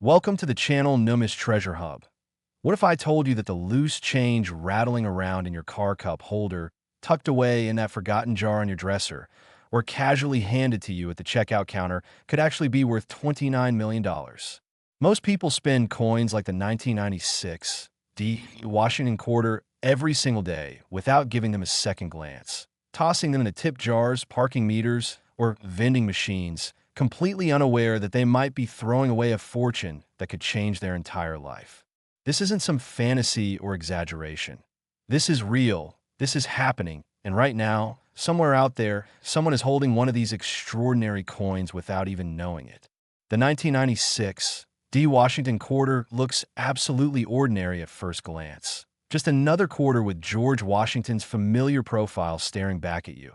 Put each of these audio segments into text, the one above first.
Welcome to the channel Numis Treasure Hub. What if I told you that the loose change rattling around in your car cup holder, tucked away in that forgotten jar on your dresser, or casually handed to you at the checkout counter could actually be worth $29 million? Most people spend coins like the 1996 D Washington quarter every single day without giving them a second glance, tossing them into tip jars, parking meters, or vending machines, completely unaware that they might be throwing away a fortune that could change their entire life. This isn't some fantasy or exaggeration. This is real. This is happening. And right now, somewhere out there, someone is holding one of these extraordinary coins without even knowing it. The 1996 D Washington quarter looks absolutely ordinary at first glance. Just another quarter with George Washington's familiar profile staring back at you.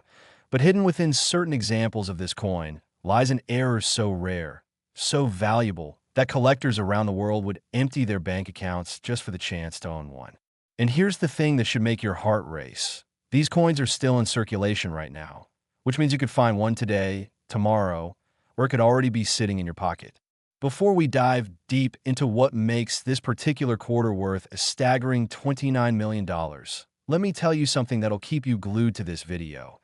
But hidden within certain examples of this coin lies an error so rare, so valuable, that collectors around the world would empty their bank accounts just for the chance to own one. And here's the thing that should make your heart race. These coins are still in circulation right now, which means you could find one today, tomorrow, or it could already be sitting in your pocket. Before we dive deep into what makes this particular quarter worth a staggering $29 million, let me tell you something that'll keep you glued to this video.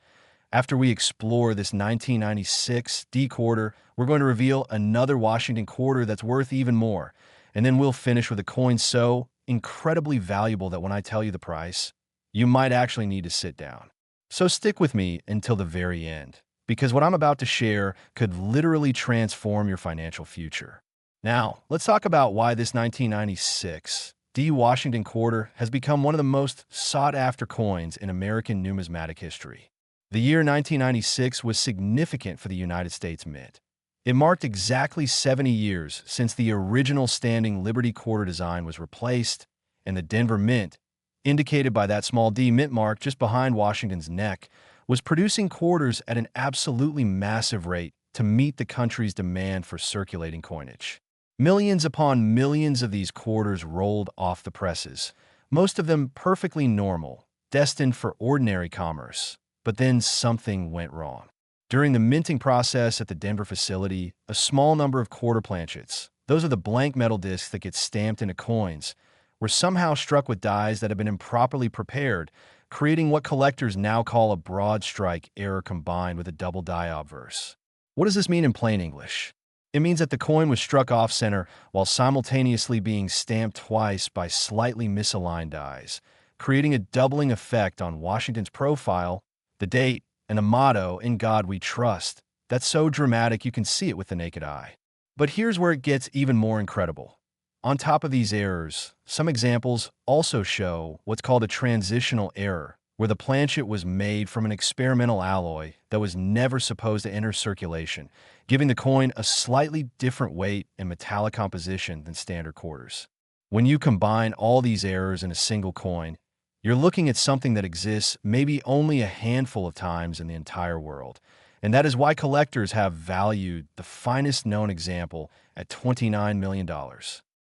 After we explore this 1996 D quarter, we're going to reveal another Washington quarter that's worth even more. And then we'll finish with a coin so incredibly valuable that when I tell you the price, you might actually need to sit down. So stick with me until the very end, because what I'm about to share could literally transform your financial future. Now, let's talk about why this 1996 D Washington quarter has become one of the most sought-after coins in American numismatic history. The year 1996 was significant for the United States Mint. It marked exactly 70 years since the original standing Liberty quarter design was replaced, and the Denver Mint, indicated by that small D mint mark just behind Washington's neck, was producing quarters at an absolutely massive rate to meet the country's demand for circulating coinage. Millions upon millions of these quarters rolled off the presses, most of them perfectly normal, destined for ordinary commerce. But then something went wrong. During the minting process at the Denver facility, a small number of quarter planchets, those are the blank metal discs that get stamped into coins, were somehow struck with dies that had been improperly prepared, creating what collectors now call a broad strike error combined with a double die obverse. What does this mean in plain English? It means that the coin was struck off-center while simultaneously being stamped twice by slightly misaligned dies, creating a doubling effect on Washington's profile, the date, and a motto, "In God We Trust," that's so dramatic you can see it with the naked eye. But here's where it gets even more incredible. On top of these errors, some examples also show what's called a transitional error, where the planchet was made from an experimental alloy that was never supposed to enter circulation, giving the coin a slightly different weight and metallic composition than standard quarters. When you combine all these errors in a single coin, you're looking at something that exists maybe only a handful of times in the entire world. And that is why collectors have valued the finest known example at $29 million.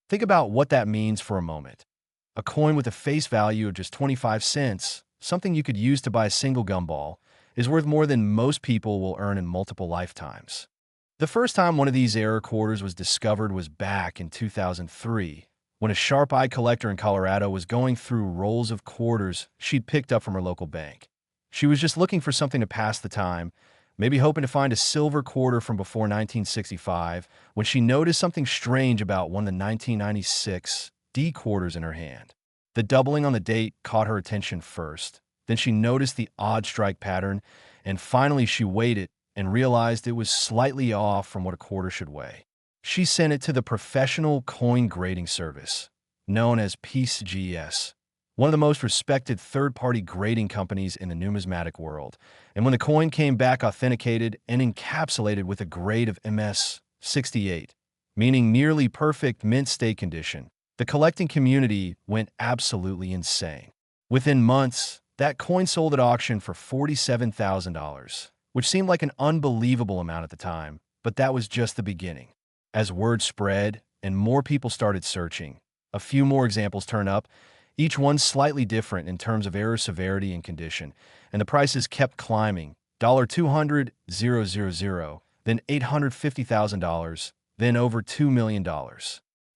Think about what that means for a moment. A coin with a face value of just 25 cents, something you could use to buy a single gumball, is worth more than most people will earn in multiple lifetimes. The first time one of these error quarters was discovered was back in 2003. When a sharp-eyed collector in Colorado was going through rolls of quarters she'd picked up from her local bank. She was just looking for something to pass the time, maybe hoping to find a silver quarter from before 1965, when she noticed something strange about one of the 1996 D quarters in her hand. The doubling on the date caught her attention first. Then she noticed the odd strike pattern, and finally she weighed it and realized it was slightly off from what a quarter should weigh. She sent it to the professional coin grading service, known as PCGS, one of the most respected third-party grading companies in the numismatic world. And when the coin came back authenticated and encapsulated with a grade of MS 68, meaning nearly perfect mint state condition, the collecting community went absolutely insane. Within months, that coin sold at auction for $47,000, which seemed like an unbelievable amount at the time, but that was just the beginning. As word spread and more people started searching, a few more examples turned up, each one slightly different in terms of error severity and condition, and the prices kept climbing. $200,000, then $850,000, then over $2 million.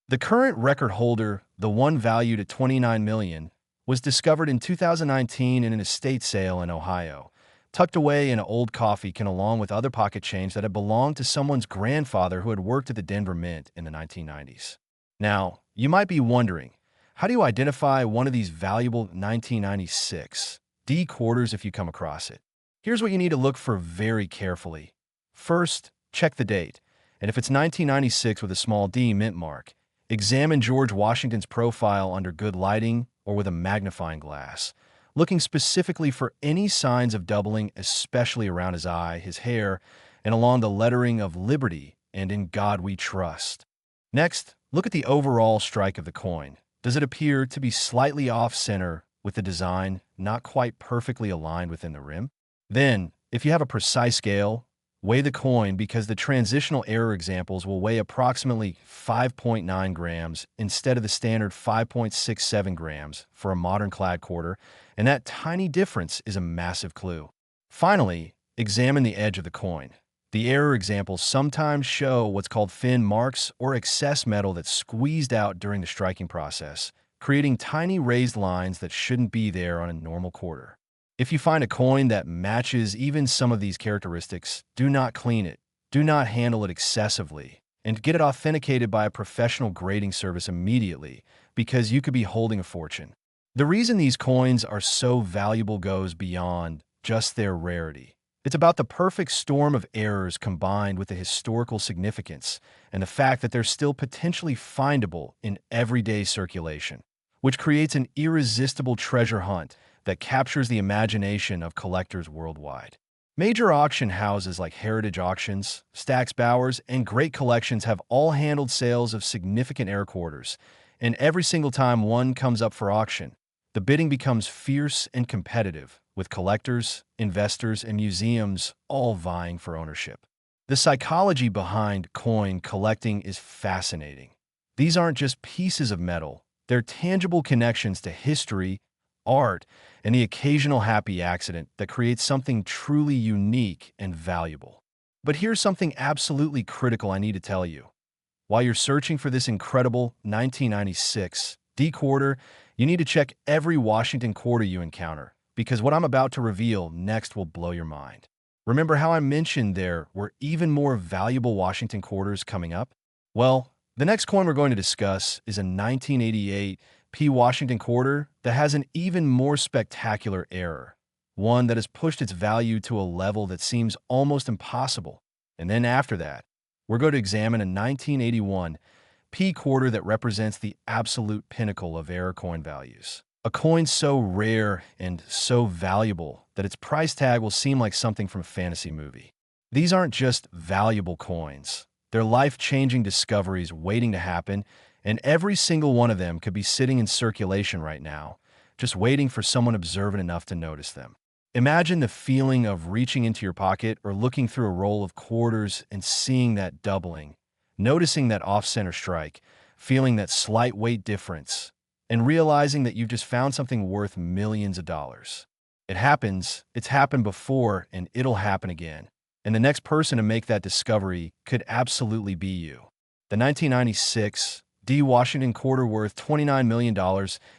The current record holder, the one valued at $29 million, was discovered in 2019 in an estate sale in Ohio, tucked away in an old coffee can along with other pocket change that had belonged to someone's grandfather who had worked at the Denver Mint in the 1990s. Now, you might be wondering, how do you identify one of these valuable 1996 D quarters if you come across it? Here's what you need to look for very carefully. First, check the date, and if it's 1996 with a small D mint mark, examine George Washington's profile under good lighting or with a magnifying glass, looking specifically for any signs of doubling, especially around his eye, his hair, and along the lettering of Liberty and In God We Trust. Next, look at the overall strike of the coin. Does it appear to be slightly off-center with the design not quite perfectly aligned within the rim? Then, if you have a precise scale, weigh the coin because the transitional error examples will weigh approximately 5.9 grams instead of the standard 5.67 grams for a modern clad quarter, and that tiny difference is a massive clue. Finally, examine the edge of the coin. The error examples sometimes show what's called fin marks or excess metal that's squeezed out during the striking process, creating tiny raised lines that shouldn't be there on a normal quarter. If you find a coin that matches even some of these characteristics, do not clean it, do not handle it excessively, and get it authenticated by a professional grading service immediately because you could be holding a fortune. The reason these coins are so valuable goes beyond just their rarity. It's about the perfect storm of errors combined with the historical significance and the fact that they're still potentially findable in everyday circulation, which creates an irresistible treasure hunt that captures the imagination of collectors worldwide. Major auction houses like Heritage Auctions, Stack's Bowers, and Great Collections have all handled sales of significant air quarters, and every single time one comes up for auction, the bidding becomes fierce and competitive, with collectors, investors, and museums all vying for ownership. The psychology behind coin collecting is fascinating. These aren't just pieces of metal, they're tangible connections to history, art, and the occasional happy accident that creates something truly unique and valuable. But here's something absolutely critical I need to tell you. While you're searching for this incredible 1996 D quarter, you need to check every Washington quarter you encounter, because what I'm about to reveal next will blow your mind. Remember how I mentioned there were even more valuable Washington quarters coming up? Well, the next coin we're going to discuss is a 1988 P Washington quarter that has an even more spectacular error, one that has pushed its value to a level that seems almost impossible. And then after that, we're going to examine a 1981 P quarter that represents the absolute pinnacle of error coin values. A coin so rare and so valuable that its price tag will seem like something from a fantasy movie. These aren't just valuable coins. They're life-changing discoveries waiting to happen, and every single one of them could be sitting in circulation right now, just waiting for someone observant enough to notice them. Imagine the feeling of reaching into your pocket or looking through a roll of quarters and seeing that doubling, noticing that off-center strike, feeling that slight weight difference, and realizing that you've just found something worth millions of dollars. It happens, it's happened before, and it'll happen again. And the next person to make that discovery could absolutely be you. The 1996 D Washington quarter worth $29 million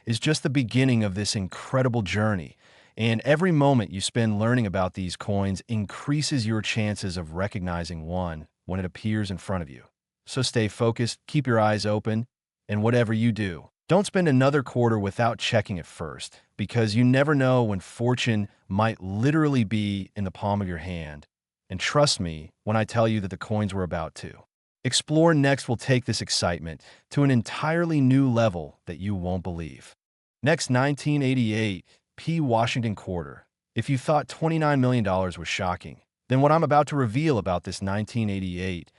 is just the beginning of this incredible journey, and every moment you spend learning about these coins increases your chances of recognizing one when it appears in front of you. So stay focused, keep your eyes open, and whatever you do, don't spend another quarter without checking it first, because you never know when fortune might literally be in the palm of your hand. And trust me when I tell you that the coins we're about to explore next will take this excitement to an entirely new level that you won't believe. Next, 1988 P Washington quarter. If you thought $29 million was shocking, then what I'm about to reveal about this 1988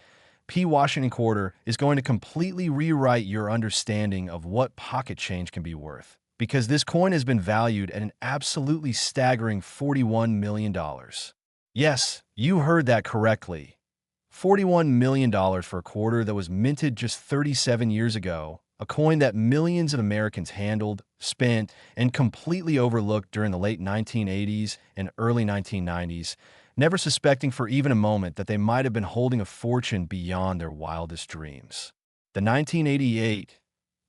P Washington quarter is going to completely rewrite your understanding of what pocket change can be worth, because this coin has been valued at an absolutely staggering $41 million. Yes, you heard that correctly. $41 million for a quarter that was minted just 37 years ago, a coin that millions of Americans handled, spent, and completely overlooked during the late 1980s and early 1990s. never suspecting for even a moment that they might have been holding a fortune beyond their wildest dreams. The 1988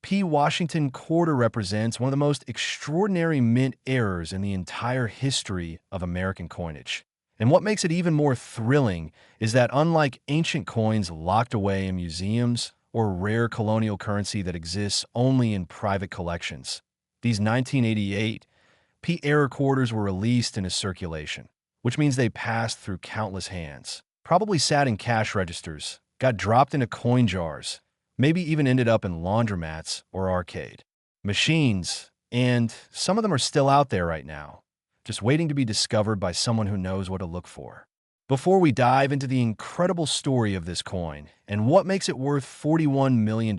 P. Washington quarter represents one of the most extraordinary mint errors in the entire history of American coinage. And what makes it even more thrilling is that unlike ancient coins locked away in museums or rare colonial currency that exists only in private collections, these 1988 P error quarters were released into circulation, which means they passed through countless hands, probably sat in cash registers, got dropped into coin jars, maybe even ended up in laundromats or arcade machines, and some of them are still out there right now, just waiting to be discovered by someone who knows what to look for. Before we dive into the incredible story of this coin and what makes it worth $41 million,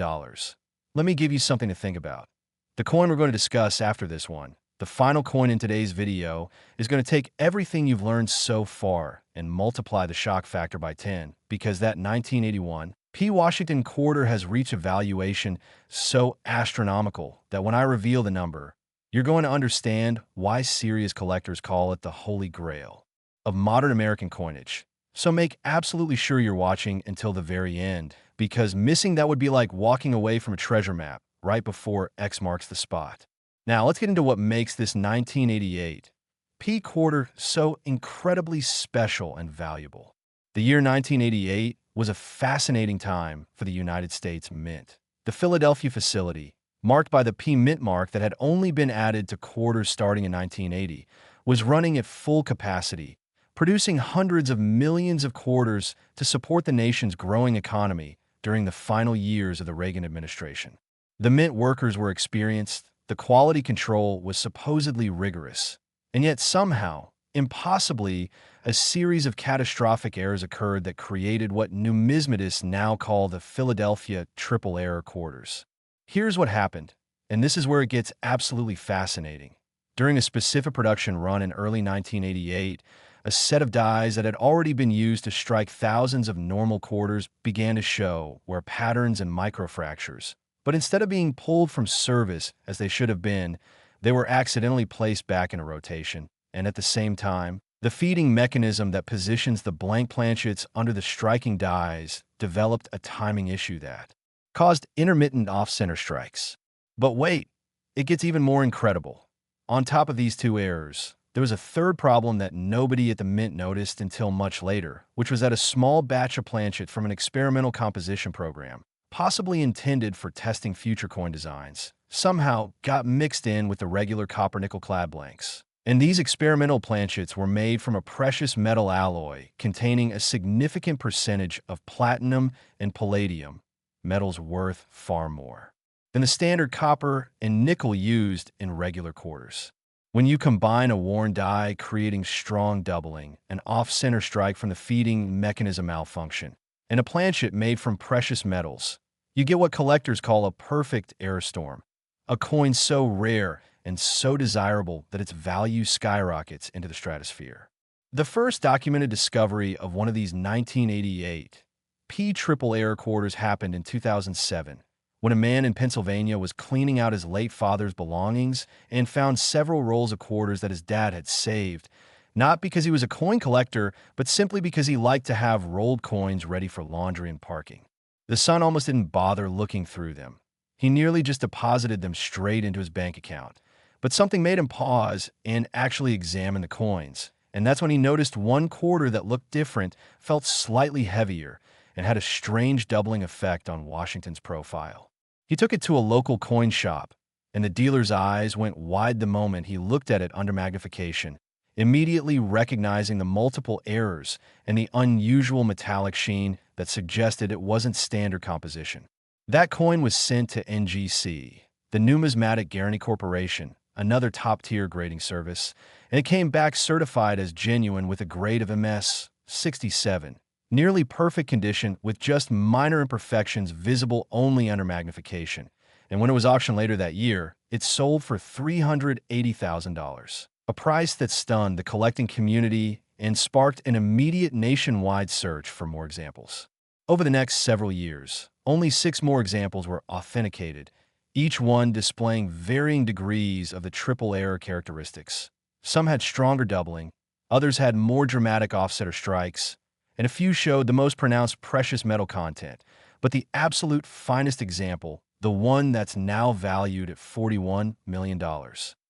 let me give you something to think about. The coin we're going to discuss after this one, the final coin in today's video, is going to take everything you've learned so far and multiply the shock factor by 10, because that 1981 P. Washington quarter has reached a valuation so astronomical that when I reveal the number, you're going to understand why serious collectors call it the Holy Grail of modern American coinage. So make absolutely sure you're watching until the very end, because missing that would be like walking away from a treasure map right before X marks the spot. Now, let's get into what makes this 1988 P quarter so incredibly special and valuable. The year 1988 was a fascinating time for the United States Mint. The Philadelphia facility, marked by the P Mint mark that had only been added to quarters starting in 1980, was running at full capacity, producing hundreds of millions of quarters to support the nation's growing economy during the final years of the Reagan administration. The Mint workers were experienced, the quality control was supposedly rigorous, and yet somehow, impossibly, a series of catastrophic errors occurred that created what numismatists now call the Philadelphia triple error quarters. Here's what happened, and this is where it gets absolutely fascinating. During a specific production run in early 1988, a set of dies that had already been used to strike thousands of normal quarters began to show where patterns and microfractures. But instead of being pulled from service as they should have been, they were accidentally placed back into rotation, and at the same time, the feeding mechanism that positions the blank planchets under the striking dies developed a timing issue that caused intermittent off-center strikes. But wait, it gets even more incredible. On top of these two errors, there was a third problem that nobody at the Mint noticed until much later, which was that a small batch of planchet from an experimental composition program, possibly intended for testing future coin designs, somehow got mixed in with the regular copper-nickel clad blanks. And these experimental planchets were made from a precious metal alloy containing a significant percentage of platinum and palladium, metals worth far more than the standard copper and nickel used in regular quarters. When you combine a worn die creating strong doubling, an off-center strike from the feeding mechanism malfunction, and a planchet made from precious metals, you get what collectors call a perfect error storm, a coin so rare and so desirable that its value skyrockets into the stratosphere. The first documented discovery of one of these 1988 P triple error quarters happened in 2007, when a man in Pennsylvania was cleaning out his late father's belongings and found several rolls of quarters that his dad had saved, not because he was a coin collector, but simply because he liked to have rolled coins ready for laundry and parking. The son almost didn't bother looking through them. He nearly just deposited them straight into his bank account. But something made him pause and actually examine the coins. And that's when he noticed one quarter that looked different, felt slightly heavier, and had a strange doubling effect on Washington's profile. He took it to a local coin shop, and the dealer's eyes went wide the moment he looked at it under magnification, immediately recognizing the multiple errors and the unusual metallic sheen that suggested it wasn't standard composition. That coin was sent to NGC, the Numismatic Guarantee Corporation, another top-tier grading service, and it came back certified as genuine with a grade of MS 67, nearly perfect condition with just minor imperfections visible only under magnification. And when it was auctioned later that year, it sold for $380,000, a price that stunned the collecting community and sparked an immediate nationwide search for more examples. Over the next several years, only 6 more examples were authenticated, each one displaying varying degrees of the triple error characteristics. Some had stronger doubling, Others had more dramatic offset or strikes, and a few showed the most pronounced precious metal content. But the absolute finest example, the one that's now valued at $41 million,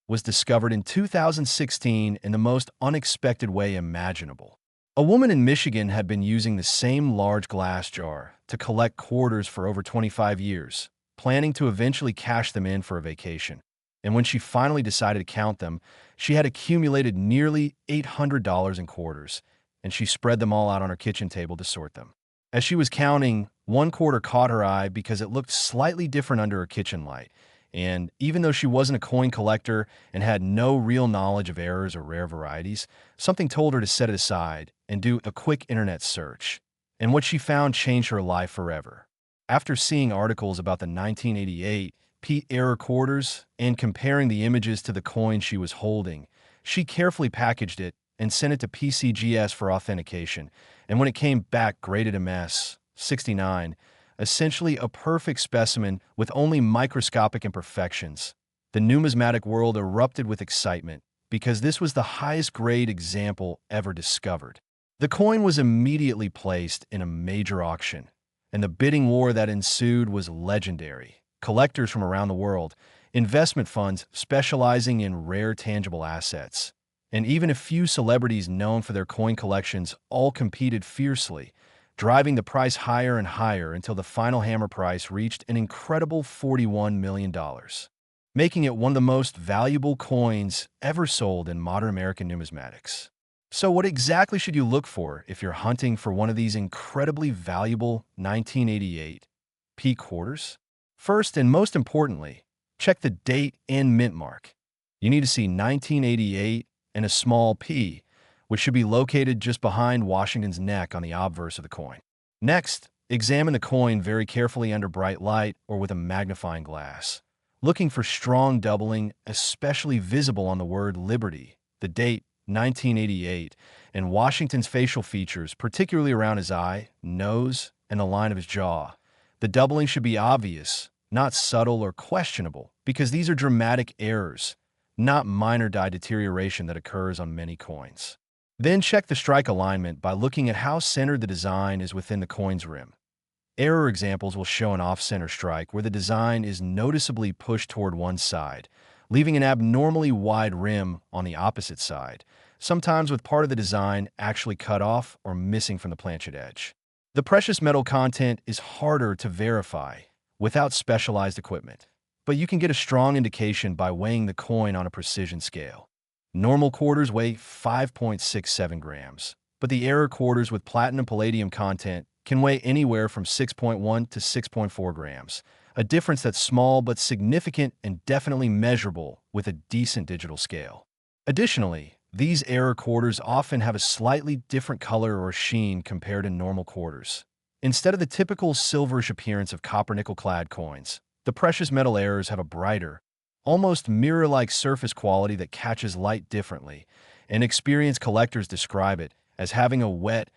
was discovered in 2016 in the most unexpected way imaginable. A woman in Michigan had been using the same large glass jar to collect quarters for over 25 years, planning to eventually cash them in for a vacation. And when she finally decided to count them, she had accumulated nearly $800 in quarters, and she spread them all out on her kitchen table to sort them. As she was counting, one quarter caught her eye because it looked slightly different under her kitchen light. And even though she wasn't a coin collector and had no real knowledge of errors or rare varieties, something told her to set it aside and do a quick internet search. And what she found changed her life forever. After seeing articles about the 1988 P error quarters and comparing the images to the coin she was holding, she carefully packaged it and sent it to PCGS for authentication. And when it came back graded MS 69, essentially a perfect specimen with only microscopic imperfections, the numismatic world erupted with excitement because this was the highest grade example ever discovered. The coin was immediately placed in a major auction, and the bidding war that ensued was legendary. Collectors from around the world, investment funds specializing in rare tangible assets, and even a few celebrities known for their coin collections all competed fiercely, driving the price higher and higher until the final hammer price reached an incredible $41 million, making it one of the most valuable coins ever sold in modern American numismatics. So what exactly should you look for if you're hunting for one of these incredibly valuable 1988 P quarters? First and most importantly, check the date and mint mark. You need to see 1988 and a small p, which should be located just behind Washington's neck on the obverse of the coin. Next, examine the coin very carefully under bright light or with a magnifying glass, looking for strong doubling, especially visible on the word Liberty, the date 1988, and Washington's facial features, particularly around his eye, nose, and the line of his jaw. The doubling should be obvious, not subtle or questionable, because these are dramatic errors, not minor die deterioration that occurs on many coins. Then check the strike alignment by looking at how centered the design is within the coin's rim. Error examples will show an off-center strike where the design is noticeably pushed toward one side, leaving an abnormally wide rim on the opposite side, sometimes with part of the design actually cut off or missing from the planchet edge. The precious metal content is harder to verify without specialized equipment, but you can get a strong indication by weighing the coin on a precision scale. Normal quarters weigh 5.67 grams, but the error quarters with platinum palladium content can weigh anywhere from 6.1 to 6.4 grams, a difference that's small but significant and definitely measurable with a decent digital scale. Additionally, these error quarters often have a slightly different color or sheen compared to normal quarters. Instead of the typical silverish appearance of copper-nickel-clad coins, the precious metal errors have a brighter, almost mirror-like surface quality that catches light differently, and experienced collectors describe it as having a wet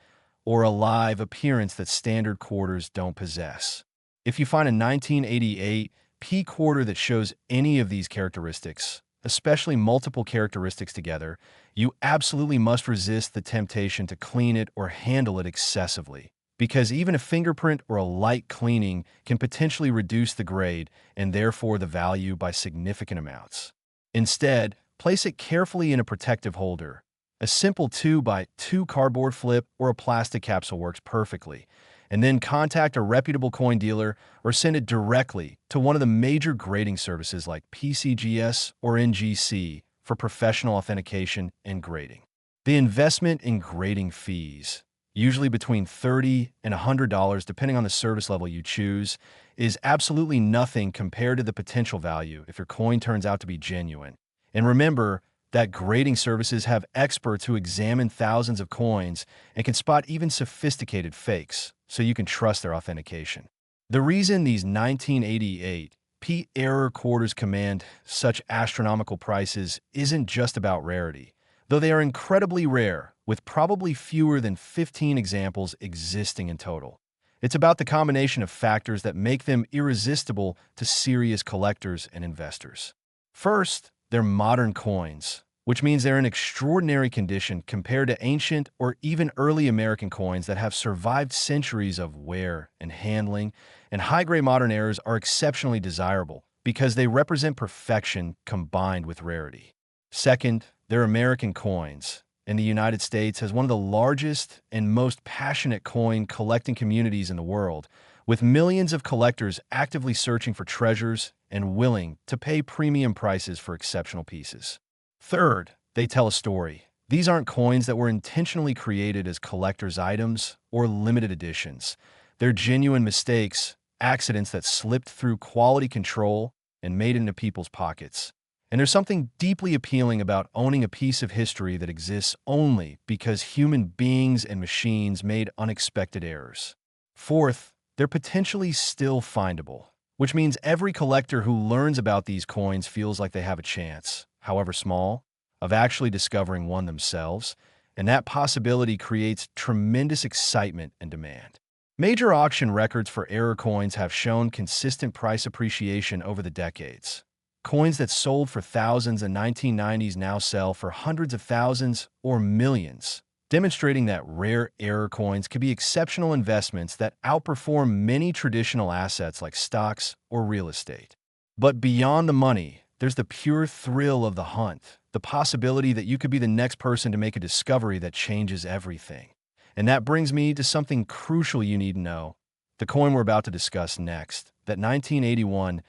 or alive appearance that standard quarters don't possess. If you find a 1988 P quarter that shows any of these characteristics, especially multiple characteristics together, you absolutely must resist the temptation to clean it or handle it excessively, because even a fingerprint or a light cleaning can potentially reduce the grade and therefore the value by significant amounts. Instead, place it carefully in a protective holder. A simple 2x2 cardboard flip or a plastic capsule works perfectly, and then contact a reputable coin dealer or send it directly to one of the major grading services like PCGS or NGC for professional authentication and grading. The investment in grading fees, usually between $30 and $100 depending on the service level you choose, is absolutely nothing compared to the potential value if your coin turns out to be genuine. And remember that grading services have experts who examine thousands of coins and can spot even sophisticated fakes, so you can trust their authentication. The reason these 1988 P error quarters command such astronomical prices isn't just about rarity, though they are incredibly rare, with probably fewer than 15 examples existing in total. It's about the combination of factors that make them irresistible to serious collectors and investors. First, they're modern coins, which means they're in extraordinary condition compared to ancient or even early American coins that have survived centuries of wear and handling, and high-grade modern errors are exceptionally desirable because they represent perfection combined with rarity. Second, they're American coins, and the United States has one of the largest and most passionate coin collecting communities in the world, with millions of collectors actively searching for treasures and willing to pay premium prices for exceptional pieces. Third, they tell a story. These aren't coins that were intentionally created as collector's items or limited editions. They're genuine mistakes, accidents that slipped through quality control and made it into people's pockets. And there's something deeply appealing about owning a piece of history that exists only because human beings and machines made unexpected errors. Fourth, they're potentially still findable, which means every collector who learns about these coins feels like they have a chance, however small, of actually discovering one themselves, and that possibility creates tremendous excitement and demand. Major auction records for error coins have shown consistent price appreciation over the decades. Coins that sold for thousands in 1990s now sell for hundreds of thousands or millions, demonstrating that rare error coins can be exceptional investments that outperform many traditional assets like stocks or real estate. But beyond the money, there's the pure thrill of the hunt, the possibility that you could be the next person to make a discovery that changes everything. And that brings me to something crucial you need to know. The coin we're about to discuss next, that 1981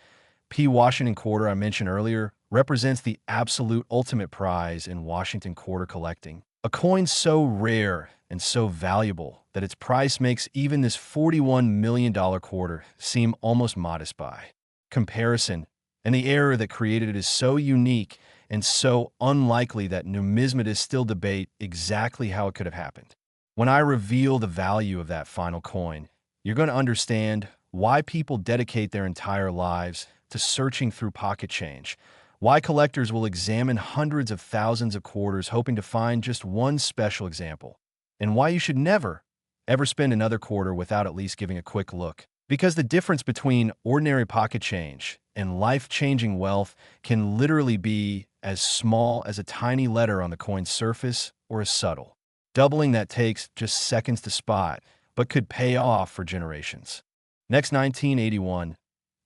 P. Washington quarter I mentioned earlier, represents the absolute ultimate prize in Washington quarter collecting. A coin so rare and so valuable that its price makes even this $41 million quarter seem almost modest by comparison, and the error that created it is so unique and so unlikely that numismatists still debate exactly how it could have happened. When I reveal the value of that final coin, you're going to understand why people dedicate their entire lives to searching through pocket change, why collectors will examine hundreds of thousands of quarters hoping to find just one special example, and why you should never, ever spend another quarter without at least giving a quick look. Because the difference between ordinary pocket change and life-changing wealth can literally be as small as a tiny letter on the coin's surface or as subtle. Doubling that takes just seconds to spot, but could pay off for generations. Next, 1981,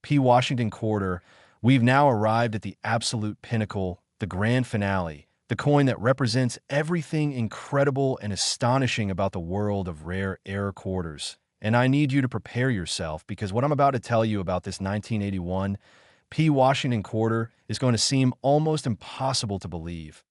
P. Washington quarter, we've now arrived at the absolute pinnacle, the grand finale, the coin that represents everything incredible and astonishing about the world of rare error quarters. And I need you to prepare yourself because what I'm about to tell you about this 1981 P. Washington quarter is going to seem almost impossible to believe.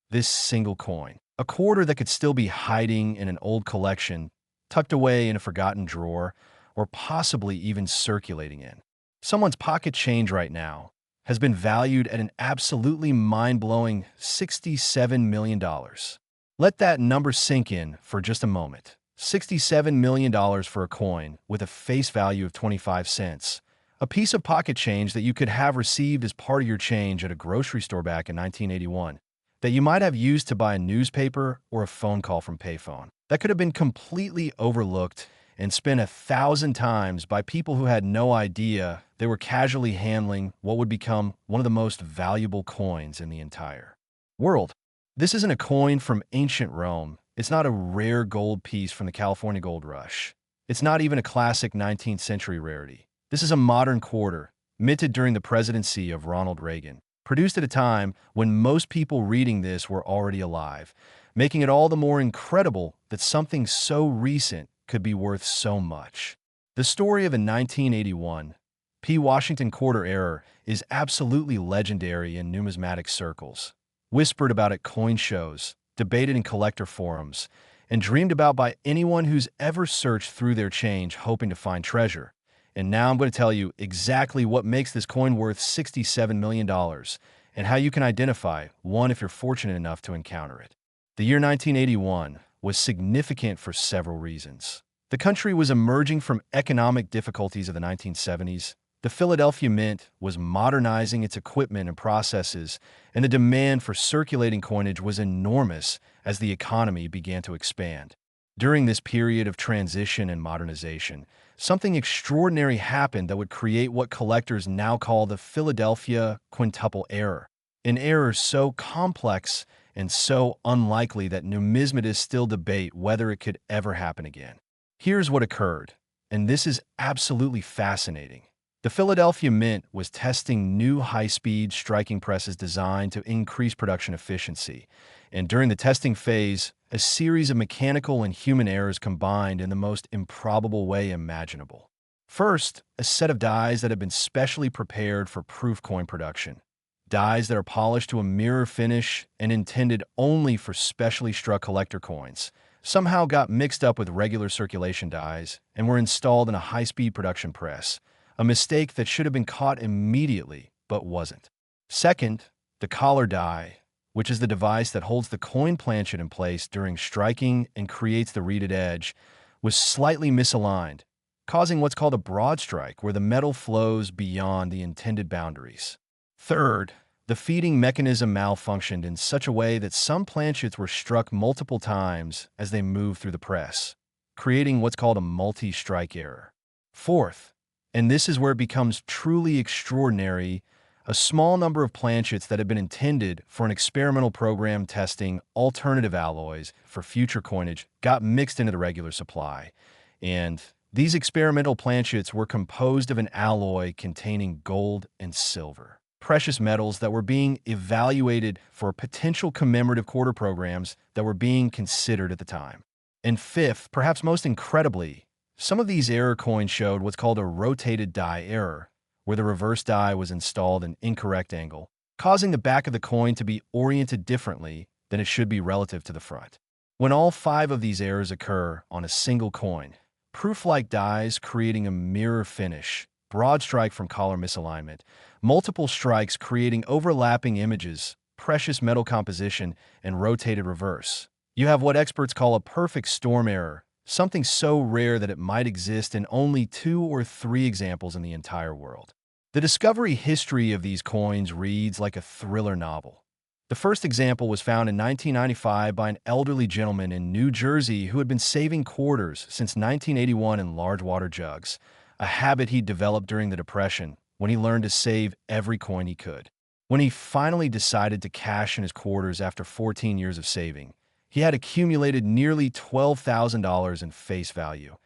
This single coin, a quarter that could still be hiding in an old collection, tucked away in a forgotten drawer, or possibly even circulating in someone's pocket change right now, has been valued at an absolutely mind-blowing $67 million. Let that number sink in for just a moment. $67 million for a coin with a face value of 25 cents. A piece of pocket change that you could have received as part of your change at a grocery store back in 1981, that you might have used to buy a newspaper or a phone call from payphone. That could have been completely overlooked and spent 1,000 times by people who had no idea they were casually handling what would become one of the most valuable coins in the entire world. This isn't a coin from ancient Rome. It's not a rare gold piece from the California Gold Rush. It's not even a classic 19th century rarity. This is a modern quarter, minted during the presidency of Ronald Reagan, produced at a time when most people reading this were already alive, making it all the more incredible that something so recent could be worth so much. The story of a 1981 P. Washington quarter error is absolutely legendary in numismatic circles, whispered about at coin shows, debated in collector forums, and dreamed about by anyone who's ever searched through their change hoping to find treasure. And now I'm going to tell you exactly what makes this coin worth $67 million and how you can identify one if you're fortunate enough to encounter it. The year 1981 was significant for several reasons. The country was emerging from economic difficulties of the 1970s. The Philadelphia Mint was modernizing its equipment and processes, and the demand for circulating coinage was enormous as the economy began to expand. During this period of transition and modernization, something extraordinary happened that would create what collectors now call the Philadelphia quintuple error. an error so complex and so unlikely that numismatists still debate whether it could ever happen again. Here's what occurred, and this is absolutely fascinating. The Philadelphia Mint was testing new high-speed striking presses designed to increase production efficiency, and during the testing phase, a series of mechanical and human errors combined in the most improbable way imaginable. First, a set of dies that had been specially prepared for proof coin production. Dies that are polished to a mirror finish and intended only for specially struck collector coins somehow got mixed up with regular circulation dies and were installed in a high-speed production press, a mistake that should have been caught immediately but wasn't. Second, the collar die, which is the device that holds the coin planchet in place during striking and creates the reeded edge, was slightly misaligned, causing what's called a broad strike where the metal flows beyond the intended boundaries. Third, the feeding mechanism malfunctioned in such a way that some planchets were struck multiple times as they moved through the press, creating what's called a multi-strike error. Fourth, and this is where it becomes truly extraordinary, a small number of planchets that had been intended for an experimental program testing alternative alloys for future coinage got mixed into the regular supply, and these experimental planchets were composed of an alloy containing gold and silver, precious metals that were being evaluated for potential commemorative quarter programs that were being considered at the time. And fifth, perhaps most incredibly, some of these error coins showed what's called a rotated die error, where the reverse die was installed at an incorrect angle, causing the back of the coin to be oriented differently than it should be relative to the front. When all 5 of these errors occur on a single coin, proof-like dies creating a mirror finish, broad strike from collar misalignment, multiple strikes creating overlapping images, precious metal composition, and rotated reverse, you have what experts call a perfect storm error, something so rare that it might exist in only 2 or 3 examples in the entire world. The discovery history of these coins reads like a thriller novel. The first example was found in 1995 by an elderly gentleman in New Jersey who had been saving quarters since 1981 in large water jugs, a habit he'd developed during the Depression when he learned to save every coin he could. When he finally decided to cash in his quarters after 14 years of saving, he had accumulated nearly $12,000 in face value,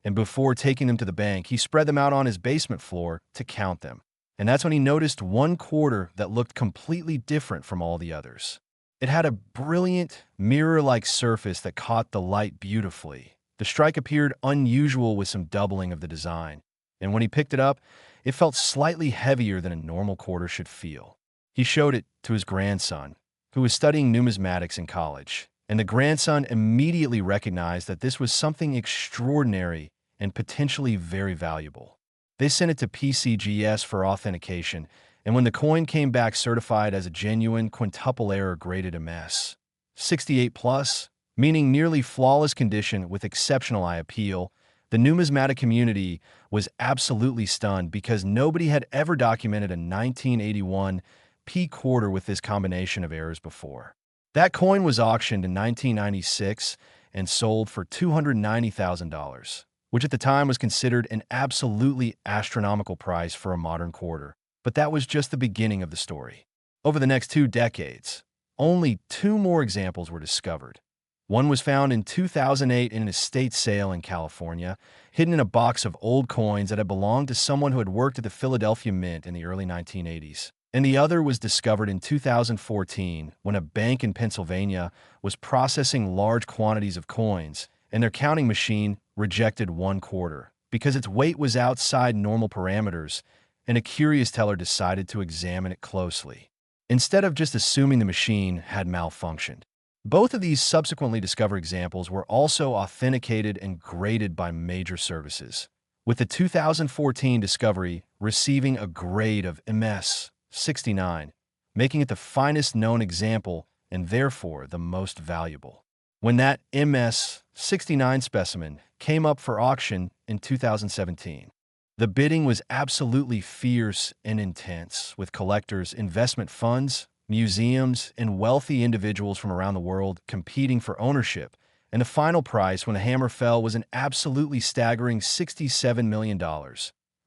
and before taking them to the bank, he spread them out on his basement floor to count them. And that's when he noticed one quarter that looked completely different from all the others. It had a brilliant, mirror-like surface that caught the light beautifully. The strike appeared unusual with some doubling of the design, and when he picked it up, it felt slightly heavier than a normal quarter should feel. He showed it to his grandson, who was studying numismatics in college, and the grandson immediately recognized that this was something extraordinary and potentially very valuable. They sent it to PCGS for authentication, and when the coin came back certified as a genuine quintuple error graded MS 68+, meaning nearly flawless condition with exceptional eye appeal, the numismatic community was absolutely stunned because nobody had ever documented a 1981 P quarter with this combination of errors before. That coin was auctioned in 1996 and sold for $290,000, which at the time was considered an absolutely astronomical price for a modern quarter. But that was just the beginning of the story. Over the next 2 decades, only 2 more examples were discovered. One was found in 2008 in an estate sale in California, hidden in a box of old coins that had belonged to someone who had worked at the Philadelphia Mint in the early 1980s. And the other was discovered in 2014 when a bank in Pennsylvania was processing large quantities of coins, and their counting machine rejected 1 quarter because its weight was outside normal parameters, and a curious teller decided to examine it closely, instead of just assuming the machine had malfunctioned. Both of these subsequently discovered examples were also authenticated and graded by major services, with the 2014 discovery receiving a grade of MS 69, making it the finest known example and therefore the most valuable. When that MS 69 specimen came up for auction in 2017, the bidding was absolutely fierce and intense, with collectors, investment funds, museums, and wealthy individuals from around the world competing for ownership, and the final price when the hammer fell was an absolutely staggering $67 million,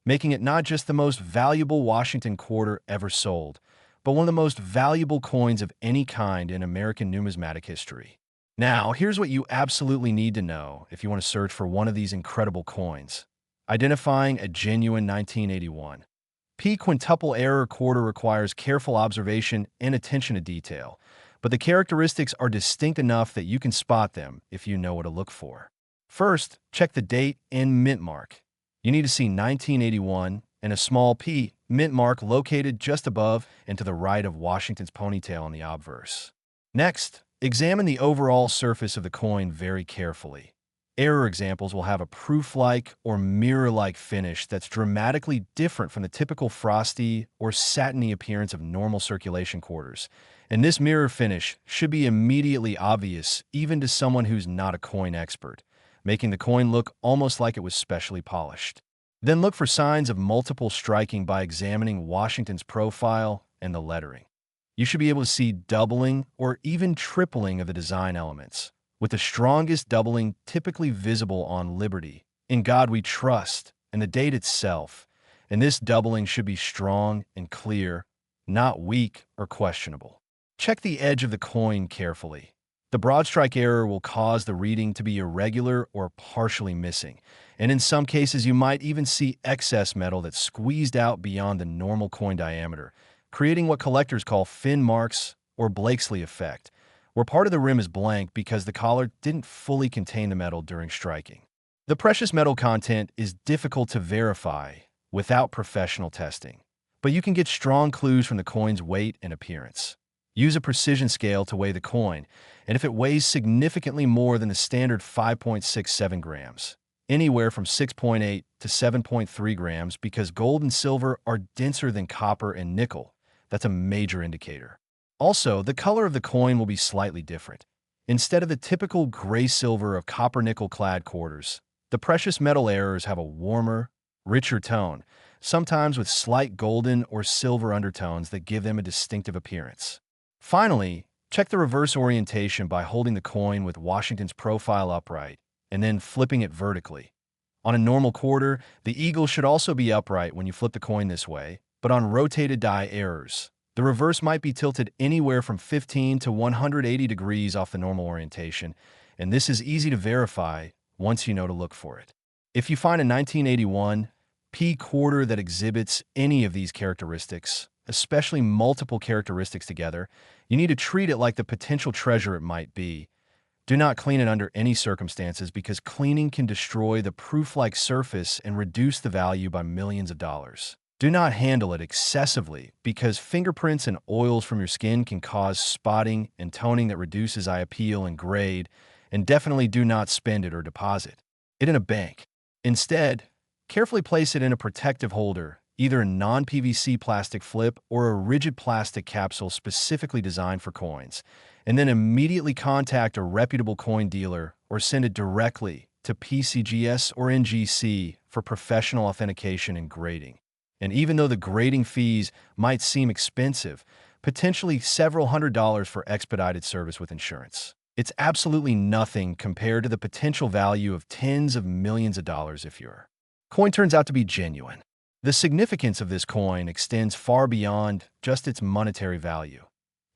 making it not just the most valuable Washington quarter ever sold, but one of the most valuable coins of any kind in American numismatic history. Now, here's what you absolutely need to know if you want to search for one of these incredible coins. Identifying a genuine 1981. P quintuple error quarter requires careful observation and attention to detail, but the characteristics are distinct enough that you can spot them if you know what to look for. First, check the date and mint mark. You need to see 1981 and a small p mint mark located just above and to the right of Washington's ponytail on the obverse. Next, examine the overall surface of the coin very carefully. Error examples will have a proof-like or mirror-like finish that's dramatically different from the typical frosty or satiny appearance of normal circulation quarters. And this mirror finish should be immediately obvious even to someone who's not a coin expert, making the coin look almost like it was specially polished. Then look for signs of multiple striking by examining Washington's profile and the lettering. You should be able to see doubling or even tripling of the design elements, with the strongest doubling typically visible on Liberty, In God We Trust, and the date itself. And this doubling should be strong and clear, not weak or questionable. Check the edge of the coin carefully. The broad strike error will cause the reading to be irregular or partially missing, and in some cases you might even see excess metal that's squeezed out beyond the normal coin diameter, creating what collectors call fin marks or Blakesley effect, where part of the rim is blank because the collar didn't fully contain the metal during striking. The precious metal content is difficult to verify without professional testing, but you can get strong clues from the coin's weight and appearance. Use a precision scale to weigh the coin, and if it weighs significantly more than the standard 5.67 grams, anywhere from 6.8 to 7.3 grams, because gold and silver are denser than copper and nickel, that's a major indicator. Also, the color of the coin will be slightly different. Instead of the typical gray-silver of copper-nickel-clad quarters, the precious metal errors have a warmer, richer tone, sometimes with slight golden or silver undertones that give them a distinctive appearance. Finally, check the reverse orientation by holding the coin with Washington's profile upright and then flipping it vertically. On a normal quarter, the eagle should also be upright when you flip the coin this way, but on rotated die errors, the reverse might be tilted anywhere from 15 to 180 degrees off the normal orientation, and this is easy to verify once you know to look for it. If you find a 1981 P quarter that exhibits any of these characteristics, especially multiple characteristics together, you need to treat it like the potential treasure it might be. Do not clean it under any circumstances because cleaning can destroy the proof-like surface and reduce the value by millions of dollars. Do not handle it excessively because fingerprints and oils from your skin can cause spotting and toning that reduces eye appeal and grade, and definitely do not spend it or deposit it in a bank. Instead, carefully place it in a protective holder, either a non-PVC plastic flip or a rigid plastic capsule specifically designed for coins, and then immediately contact a reputable coin dealer or send it directly to PCGS or NGC for professional authentication and grading. And even though the grading fees might seem expensive, potentially several $100s for expedited service with insurance, it's absolutely nothing compared to the potential value of tens of millions of dollars if your coin turns out to be genuine. The significance of this coin extends far beyond just its monetary value.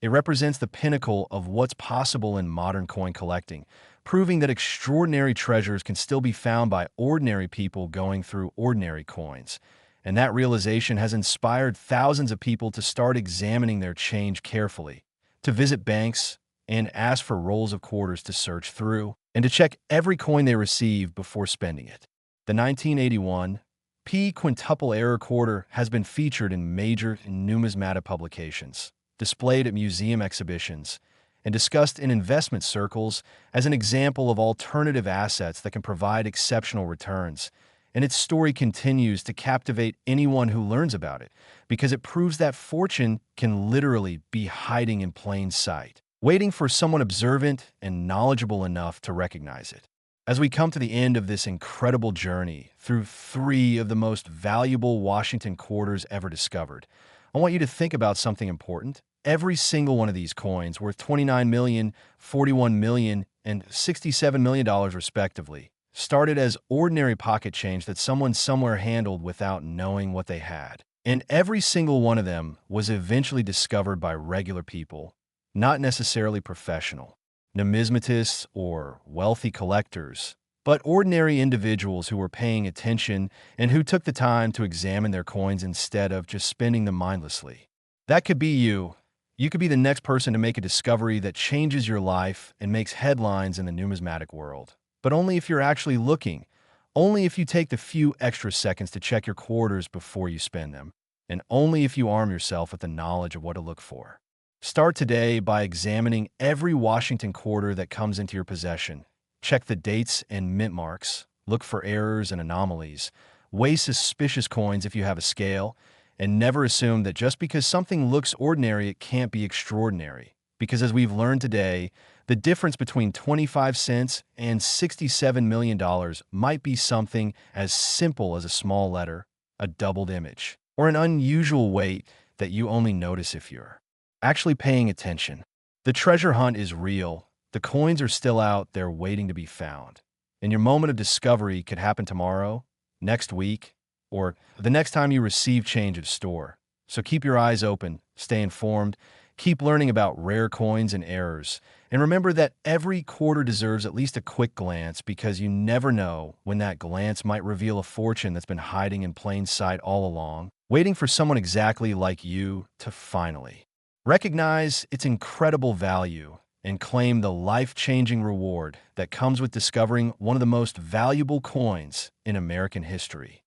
It represents the pinnacle of what's possible in modern coin collecting, proving that extraordinary treasures can still be found by ordinary people going through ordinary coins. And that realization has inspired thousands of people to start examining their change carefully, to visit banks and ask for rolls of quarters to search through, and to check every coin they receive before spending it. The 1981 P quintuple error quarter has been featured in major numismatic publications, displayed at museum exhibitions, and discussed in investment circles as an example of alternative assets that can provide exceptional returns. And its story continues to captivate anyone who learns about it because it proves that fortune can literally be hiding in plain sight, waiting for someone observant and knowledgeable enough to recognize it. As we come to the end of this incredible journey through 3 of the most valuable Washington quarters ever discovered, I want you to think about something important. Every single one of these coins, worth $29 million, $41 million, and $67 million respectively, started as ordinary pocket change that someone somewhere handled without knowing what they had. And every single one of them was eventually discovered by regular people, not necessarily professional, numismatists or wealthy collectors, but ordinary individuals who were paying attention and who took the time to examine their coins instead of just spending them mindlessly. That could be you. You could be the next person to make a discovery that changes your life and makes headlines in the numismatic world. But only if you're actually looking, only if you take the few extra seconds to check your quarters before you spend them, and only if you arm yourself with the knowledge of what to look for. Start today by examining every Washington quarter that comes into your possession. Check the dates and mint marks, look for errors and anomalies, weigh suspicious coins if you have a scale, and never assume that just because something looks ordinary, it can't be extraordinary. Because as we've learned today, the difference between 25 cents and $67 million might be something as simple as a small letter, a doubled image, or an unusual weight that you only notice if you're actually paying attention. The treasure hunt is real. The coins are still out there waiting to be found. And your moment of discovery could happen tomorrow, next week, or the next time you receive change at store. So keep your eyes open, stay informed, keep learning about rare coins and errors, and remember that every quarter deserves at least a quick glance because you never know when that glance might reveal a fortune that's been hiding in plain sight all along, waiting for someone exactly like you to finally recognize its incredible value and claim the life-changing reward that comes with discovering one of the most valuable coins in American history.